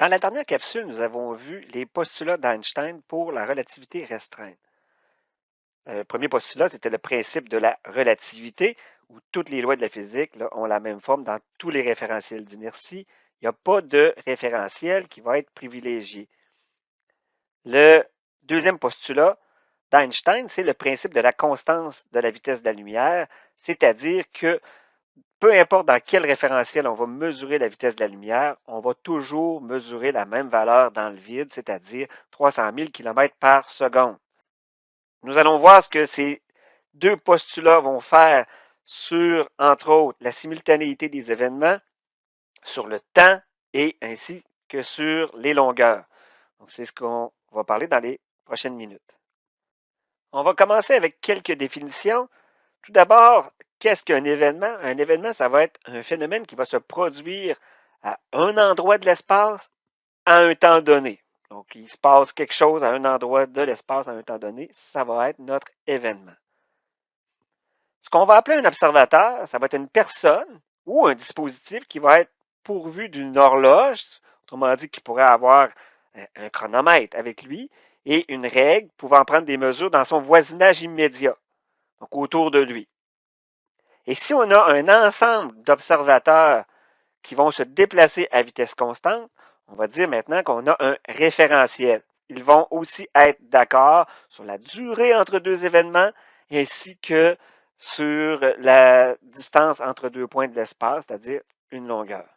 Dans la dernière capsule, nous avons vu les postulats d'Einstein pour la relativité restreinte. Le premier postulat, c'était le principe de la relativité, où toutes les lois de la physique là, ont la même forme dans tous les référentiels d'inertie. Il n'y a pas de référentiel qui va être privilégié. Le deuxième postulat d'Einstein, c'est le principe de la constance de la vitesse de la lumière, c'est-à-dire que peu importe dans quel référentiel on va mesurer la vitesse de la lumière, on va toujours mesurer la même valeur dans le vide, c'est-à-dire 300 000 km par seconde. Nous allons voir ce que ces deux postulats vont faire sur, entre autres, la simultanéité des événements, sur le temps et ainsi que sur les longueurs. Donc, c'est ce qu'on va parler dans les prochaines minutes. On va commencer avec quelques définitions. Tout d'abord, qu'est-ce qu'un événement? Un événement, ça va être un phénomène qui va se produire à un endroit de l'espace à un temps donné. Donc, il se passe quelque chose à un endroit de l'espace à un temps donné, ça va être notre événement. Ce qu'on va appeler un observateur, ça va être une personne ou un dispositif qui va être pourvu d'une horloge, autrement dit, qui pourrait avoir un chronomètre avec lui et une règle pouvant prendre des mesures dans son voisinage immédiat, donc autour de lui. Et si on a un ensemble d'observateurs qui vont se déplacer à vitesse constante, on va dire maintenant qu'on a un référentiel. Ils vont aussi être d'accord sur la durée entre deux événements ainsi que sur la distance entre deux points de l'espace, c'est-à-dire une longueur.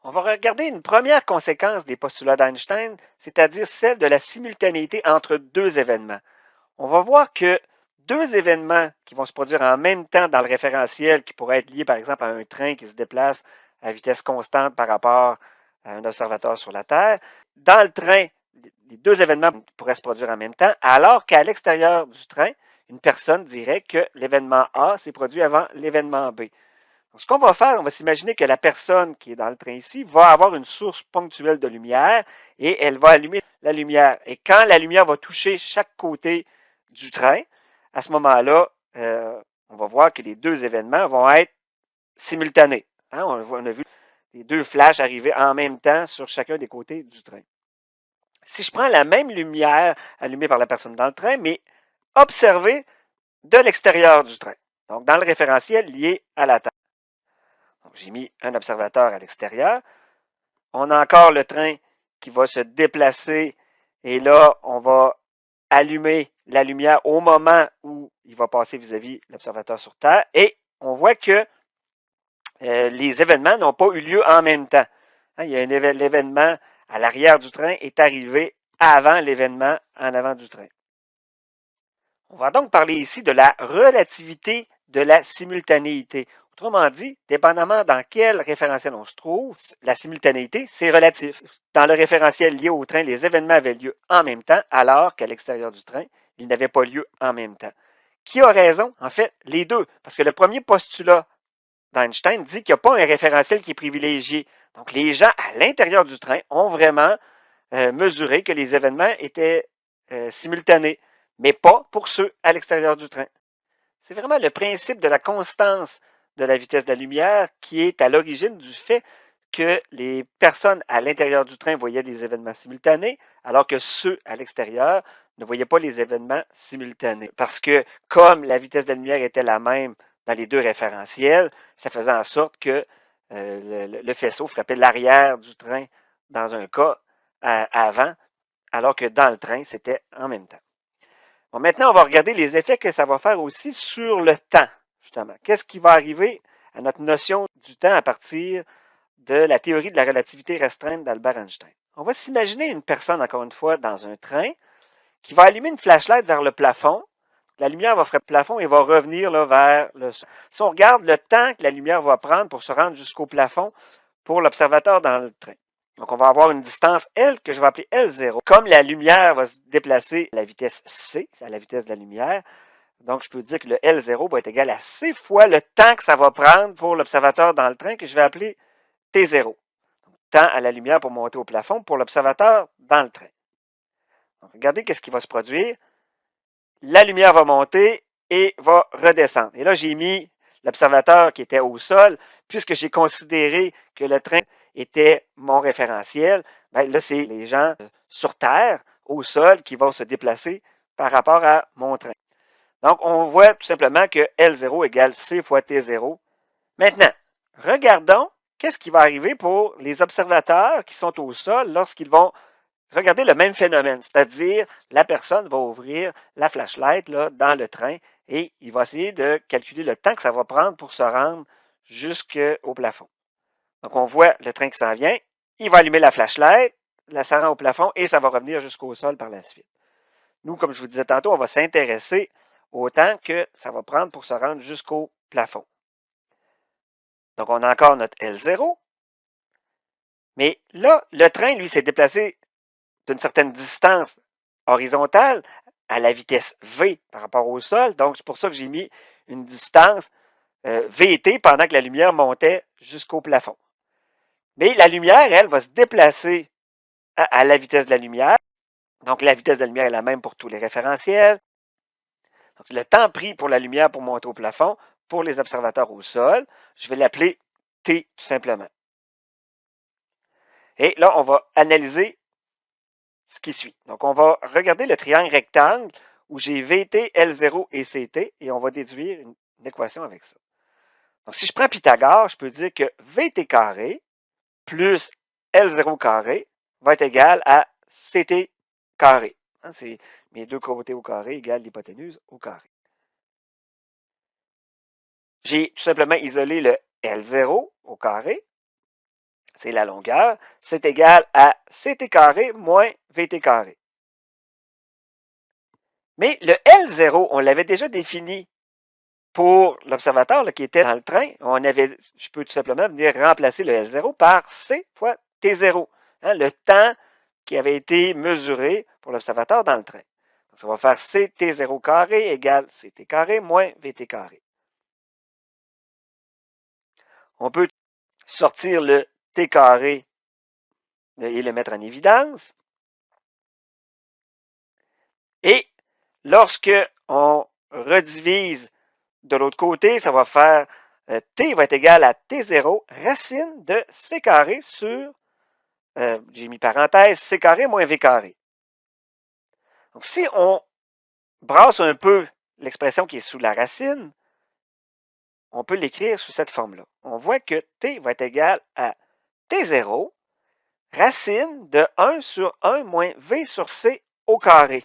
On va regarder une première conséquence des postulats d'Einstein, c'est-à-dire celle de la simultanéité entre deux événements. On va voir que deux événements qui vont se produire en même temps dans le référentiel, qui pourraient être liés par exemple à un train qui se déplace à vitesse constante par rapport à un observateur sur la Terre, dans le train, les deux événements pourraient se produire en même temps, alors qu'à l'extérieur du train, une personne dirait que l'événement A s'est produit avant l'événement B. Donc, ce qu'on va faire, on va s'imaginer que la personne qui est dans le train ici va avoir une source ponctuelle de lumière et elle va allumer la lumière. Et quand la lumière va toucher chaque côté du train, à ce moment-là, on va voir que les deux événements vont être simultanés. Hein? On a vu les deux flashs arriver en même temps sur chacun des côtés du train. Si je prends la même lumière allumée par la personne dans le train, mais observée de l'extérieur du train, donc dans le référentiel lié à la Terre. J'ai mis un observateur à l'extérieur. On a encore le train qui va se déplacer et là, on va allumer la lumière au moment où il va passer vis-à-vis l'observateur sur Terre et on voit que les événements n'ont pas eu lieu en même temps. Hein, il y a l'événement à l'arrière du train est arrivé avant l'événement en avant du train. On va donc parler ici de la relativité de la simultanéité. Autrement dit, dépendamment dans quel référentiel on se trouve, la simultanéité, c'est relatif. Dans le référentiel lié au train, les événements avaient lieu en même temps, alors qu'à l'extérieur du train, ils n'avaient pas lieu en même temps. Qui a raison? En fait, les deux. Parce que le premier postulat d'Einstein dit qu'il n'y a pas un référentiel qui est privilégié. Donc, les gens à l'intérieur du train ont vraiment mesuré que les événements étaient simultanés, mais pas pour ceux à l'extérieur du train. C'est vraiment le principe de la constance de la vitesse de la lumière qui est à l'origine du fait que les personnes à l'intérieur du train voyaient des événements simultanés, alors que ceux à l'extérieur ne voyaient pas les événements simultanés. Parce que comme la vitesse de la lumière était la même dans les deux référentiels, ça faisait en sorte que le faisceau frappait l'arrière du train dans un cas avant, alors que dans le train, c'était en même temps. Bon, maintenant, on va regarder les effets que ça va faire aussi sur le temps, justement. Qu'est-ce qui va arriver à notre notion du temps à partir de la théorie de la relativité restreinte d'Albert Einstein? On va s'imaginer une personne, encore une fois, dans un train, qui va allumer une flashlight vers le plafond. La lumière va frapper le plafond et va revenir là, vers le sol. Si on regarde le temps que la lumière va prendre pour se rendre jusqu'au plafond pour l'observateur dans le train. Donc, on va avoir une distance L que je vais appeler L0. Comme la lumière va se déplacer à la vitesse C, c'est à la vitesse de la lumière, donc je peux dire que le L0 va être égal à C fois le temps que ça va prendre pour l'observateur dans le train que je vais appeler T0. Donc, temps à la lumière pour monter au plafond pour l'observateur dans le train. Donc, regardez qu'est-ce qui va se produire. La lumière va monter et va redescendre. Et là, j'ai mis l'observateur qui était au sol, puisque j'ai considéré que le train était mon référentiel, ben là, c'est les gens sur Terre, au sol, qui vont se déplacer par rapport à mon train. Donc, on voit tout simplement que L0 égale C fois T0. Maintenant, regardons qu'est-ce qui va arriver pour les observateurs qui sont au sol lorsqu'ils vont regarder le même phénomène, c'est-à-dire la personne va ouvrir la flashlight là, dans le train et il va essayer de calculer le temps que ça va prendre pour se rendre jusqu'au plafond. Donc, on voit le train qui s'en vient, il va allumer la flashlight, ça rend au plafond et ça va revenir jusqu'au sol par la suite. Nous, comme je vous disais tantôt, on va s'intéresser au temps que ça va prendre pour se rendre jusqu'au plafond. Donc, on a encore notre L0. Mais là, le train, lui, s'est déplacé d'une certaine distance horizontale à la vitesse V par rapport au sol. Donc, c'est pour ça que j'ai mis une distance VT pendant que la lumière montait jusqu'au plafond. Mais la lumière, elle, va se déplacer à la vitesse de la lumière. Donc, la vitesse de la lumière est la même pour tous les référentiels. Donc, le temps pris pour la lumière pour monter au plafond, pour les observateurs au sol, je vais l'appeler T tout simplement. Et là, on va analyser ce qui suit. Donc, on va regarder le triangle rectangle où j'ai VT, L0 et CT et on va déduire une équation avec ça. Donc, si je prends Pythagore, je peux dire que VT carré plus L0 carré va être égal à CT carré. C'est mes deux côtés au carré égale l'hypoténuse au carré. J'ai tout simplement isolé le L0 au carré. C'est la longueur. C'est égal à CT carré moins VT carré. Mais le L0, on l'avait déjà défini pour l'observateur qui était dans le train. Je peux tout simplement venir remplacer le L0 par C fois T0. Le temps qui avait été mesuré pour l'observateur dans le train. Donc, ça va faire CT0 carré égale CT carré moins VT carré. On peut sortir le T carré et le mettre en évidence. Et lorsque on redivise de l'autre côté, ça va faire T va être égal à T0 racine de C carré sur, j'ai mis parenthèse, C carré moins V carré. Donc, si on brasse un peu l'expression qui est sous la racine, on peut l'écrire sous cette forme-là. On voit que T va être égal à T0 racine de 1 sur 1 moins V sur C au carré.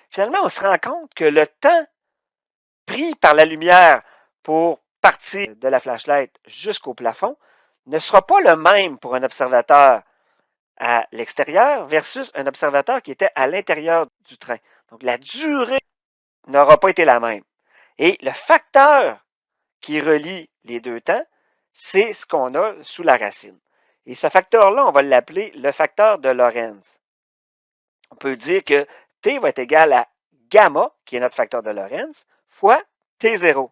Finalement, on se rend compte que le temps pris par la lumière pour partir de la flashlight jusqu'au plafond ne sera pas le même pour un observateur à l'extérieur versus un observateur qui était à l'intérieur du train. Donc, la durée n'aura pas été la même. Et le facteur qui relie les deux temps, c'est ce qu'on a sous la racine. Et ce facteur-là, on va l'appeler le facteur de Lorentz. On peut dire que T va être égal à gamma, qui est notre facteur de Lorentz, fois T0.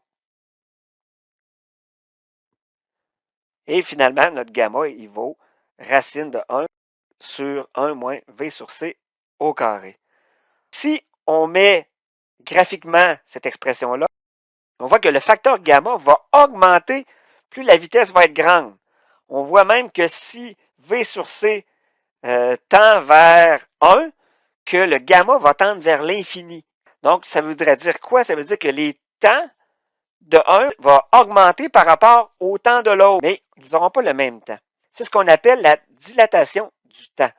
Et finalement, notre gamma, il vaut racine de 1 sur 1 moins V sur C au carré. Si on met graphiquement cette expression-là, on voit que le facteur gamma va augmenter plus la vitesse va être grande. On voit même que si V sur C tend vers 1, que le gamma va tendre vers l'infini. Donc, ça voudrait dire quoi? Ça veut dire que les temps de 1 vont augmenter par rapport au temps de l'autre, mais ils n'auront pas le même temps. C'est ce qu'on appelle la dilatation du temps.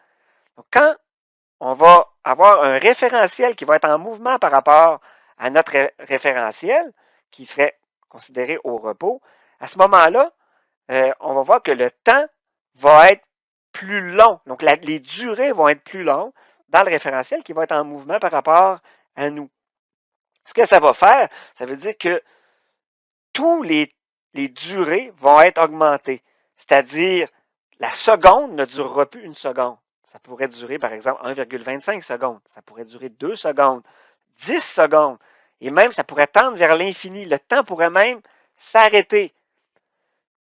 Donc, quand on va avoir un référentiel qui va être en mouvement par rapport à notre référentiel, qui serait considéré au repos, à ce moment-là, on va voir que le temps va être plus long. Donc, les durées vont être plus longues dans le référentiel qui va être en mouvement par rapport à nous. Ce que ça va faire, ça veut dire que tous les durées vont être augmentées. C'est-à-dire, la seconde ne durera plus une seconde. Ça pourrait durer, par exemple, 1,25 secondes. Ça pourrait durer 2 secondes, 10 secondes. Et même, ça pourrait tendre vers l'infini. Le temps pourrait même s'arrêter.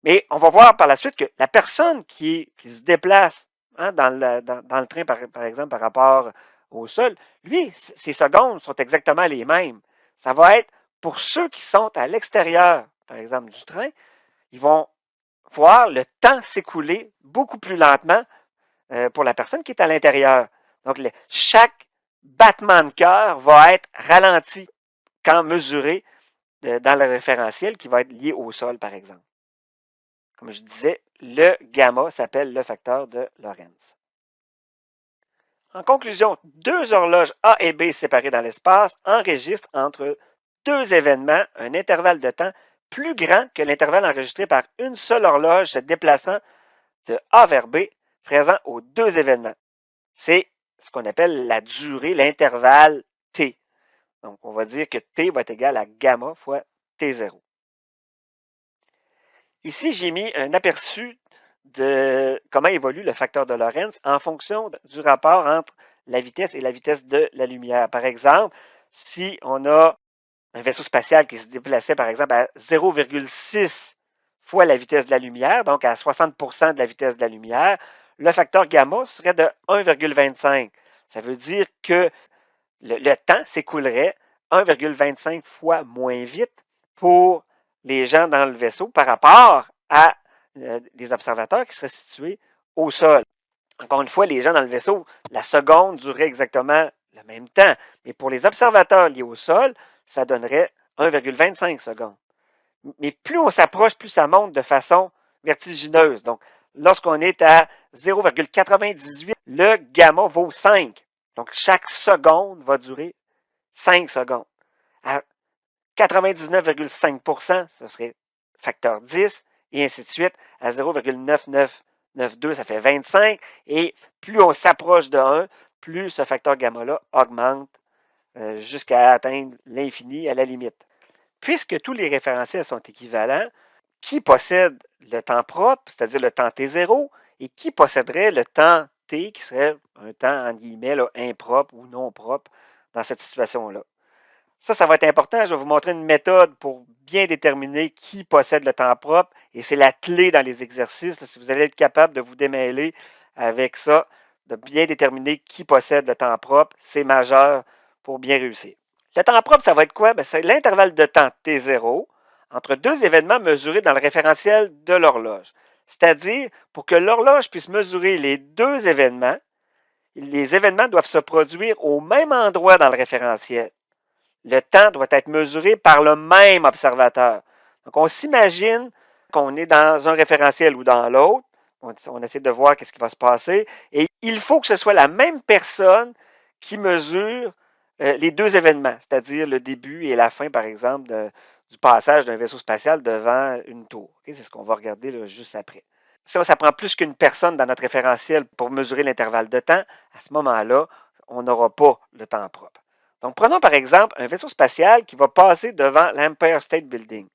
Mais on va voir par la suite que la personne qui se déplace dans le train, par exemple, par rapport au sol, lui, ses secondes sont exactement les mêmes. Ça va être pour ceux qui sont à l'extérieur, par exemple, du train, ils vont voir le temps s'écouler beaucoup plus lentement pour la personne qui est à l'intérieur. Donc, chaque battement de cœur va être ralenti quand mesuré dans le référentiel qui va être lié au sol, par exemple. Comme je disais, le gamma s'appelle le facteur de Lorentz. En conclusion, deux horloges A et B séparées dans l'espace enregistrent entre deux événements un intervalle de temps plus grand que l'intervalle enregistré par une seule horloge se déplaçant de A vers B présent aux deux événements. C'est ce qu'on appelle la durée, l'intervalle T. Donc, on va dire que T va être égal à gamma fois T0. Ici, j'ai mis un aperçu de comment évolue le facteur de Lorentz en fonction du rapport entre la vitesse et la vitesse de la lumière. Par exemple, si on a un vaisseau spatial qui se déplaçait, par exemple, à 0,6 fois la vitesse de la lumière, donc à 60% de la vitesse de la lumière, le facteur gamma serait de 1,25. Ça veut dire que le temps s'écoulerait 1,25 fois moins vite pour les gens dans le vaisseau par rapport à des observateurs qui seraient situés au sol. Encore une fois, les gens dans le vaisseau, la seconde durerait exactement le même temps. Mais pour les observateurs liés au sol, ça donnerait 1,25 secondes. Mais plus on s'approche, plus ça monte de façon vertigineuse. Donc, lorsqu'on est à 0,98, le gamma vaut 5. Donc, chaque seconde va durer 5 secondes. À 99,5%, ce serait facteur 10, et ainsi de suite. À 0,9992, ça fait 25. Et plus on s'approche de 1, plus ce facteur gamma-là augmente jusqu'à atteindre l'infini à la limite. Puisque tous les référentiels sont équivalents, qui possède le temps propre, c'est-à-dire le temps T0, et qui posséderait le temps T, qui serait un temps, entre guillemets, là, impropre ou non propre dans cette situation-là. Ça va être important. Je vais vous montrer une méthode pour bien déterminer qui possède le temps propre, et c'est la clé dans les exercices. Si vous allez être capable de vous démêler avec ça, de bien déterminer qui possède le temps propre, c'est majeur pour bien réussir. Le temps propre, ça va être quoi? C'est l'intervalle de temps T0 entre deux événements mesurés dans le référentiel de l'horloge. C'est-à-dire, pour que l'horloge puisse mesurer les deux événements, les événements doivent se produire au même endroit dans le référentiel. Le temps doit être mesuré par le même observateur. Donc, on s'imagine qu'on est dans un référentiel ou dans l'autre. On essaie de voir ce qui va se passer. Et il faut que ce soit la même personne qui mesure les deux événements, c'est-à-dire le début et la fin, par exemple, du passage d'un vaisseau spatial devant une tour. Okay? C'est ce qu'on va regarder là, juste après. Si ça prend plus qu'une personne dans notre référentiel pour mesurer l'intervalle de temps, à ce moment-là, on n'aura pas le temps propre. Donc, prenons par exemple un vaisseau spatial qui va passer devant l'Empire State Building.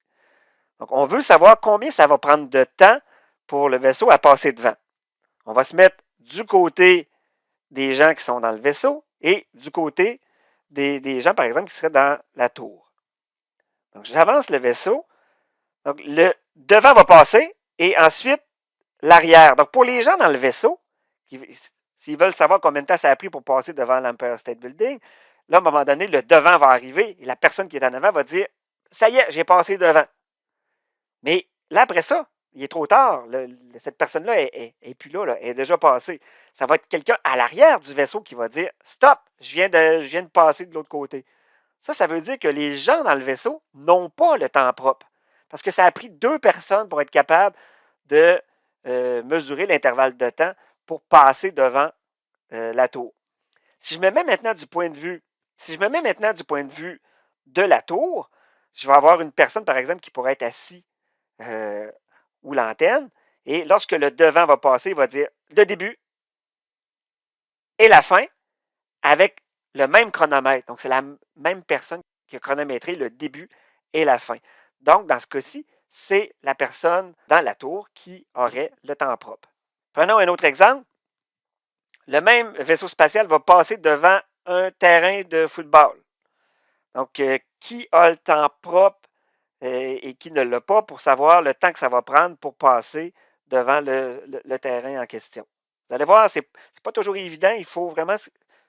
Donc, on veut savoir combien ça va prendre de temps pour le vaisseau à passer devant. On va se mettre du côté des gens qui sont dans le vaisseau et du côté des gens, par exemple, qui seraient dans la tour. Donc, j'avance le vaisseau. Donc, le devant va passer et ensuite l'arrière. Donc, pour les gens dans le vaisseau, s'ils veulent savoir combien de temps ça a pris pour passer devant l'Empire State Building, là, à un moment donné, le devant va arriver et la personne qui est en avant va dire « Ça y est, j'ai passé devant. » Mais là, après ça, il est trop tard. Cette personne-là est plus là, elle est déjà passée. Ça va être quelqu'un à l'arrière du vaisseau qui va dire « Stop, je viens de passer de l'autre côté. » Ça veut dire que les gens dans le vaisseau n'ont pas le temps propre. Parce que ça a pris deux personnes pour être capable de mesurer l'intervalle de temps pour passer devant la tour. Si je me mets maintenant du point de vue, de la tour, je vais avoir une personne, par exemple, qui pourrait être assis ou l'antenne, et lorsque le devant va passer, il va dire le début et la fin avec le même chronomètre. Donc, c'est la même personne qui a chronométré le début et la fin. Donc, dans ce cas-ci, c'est la personne dans la tour qui aurait le temps propre. Prenons un autre exemple. Le même vaisseau spatial va passer devant un terrain de football. Donc, qui a le temps propre et qui ne l'a pas pour savoir le temps que ça va prendre pour passer devant le terrain en question. Vous allez voir, c'est pas toujours évident. Il faut vraiment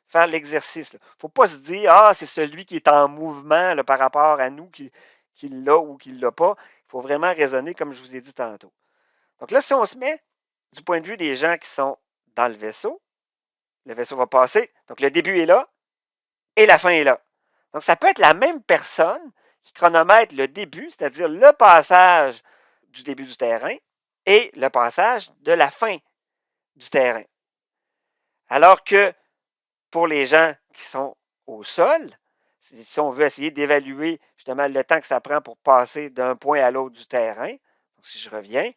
faire l'exercice. Il ne faut pas se dire « Ah, c'est celui qui est en mouvement là, par rapport à nous qui l'a ou qui ne l'a pas. » Il faut vraiment raisonner comme je vous ai dit tantôt. Donc là, si on se met du point de vue des gens qui sont dans le vaisseau va passer. Donc le début est là et la fin est là. Donc ça peut être la même personne qui chronomètre le début, c'est-à-dire le passage du début du terrain et le passage de la fin du terrain. Alors que pour les gens qui sont au sol, si on veut essayer d'évaluer justement le temps que ça prend pour passer d'un point à l'autre du terrain, donc si je reviens,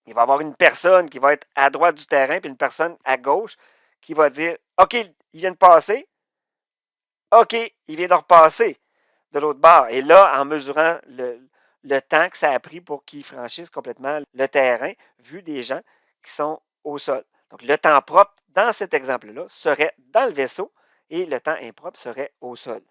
il va y avoir une personne qui va être à droite du terrain, puis une personne à gauche qui va dire OK, il vient de passer, OK, il vient de repasser de l'autre bord. Et là, en mesurant le temps que ça a pris pour qu'ils franchissent complètement le terrain, vu des gens qui sont au sol. Donc, le temps propre, dans cet exemple-là, serait dans le vaisseau et le temps impropre serait au sol.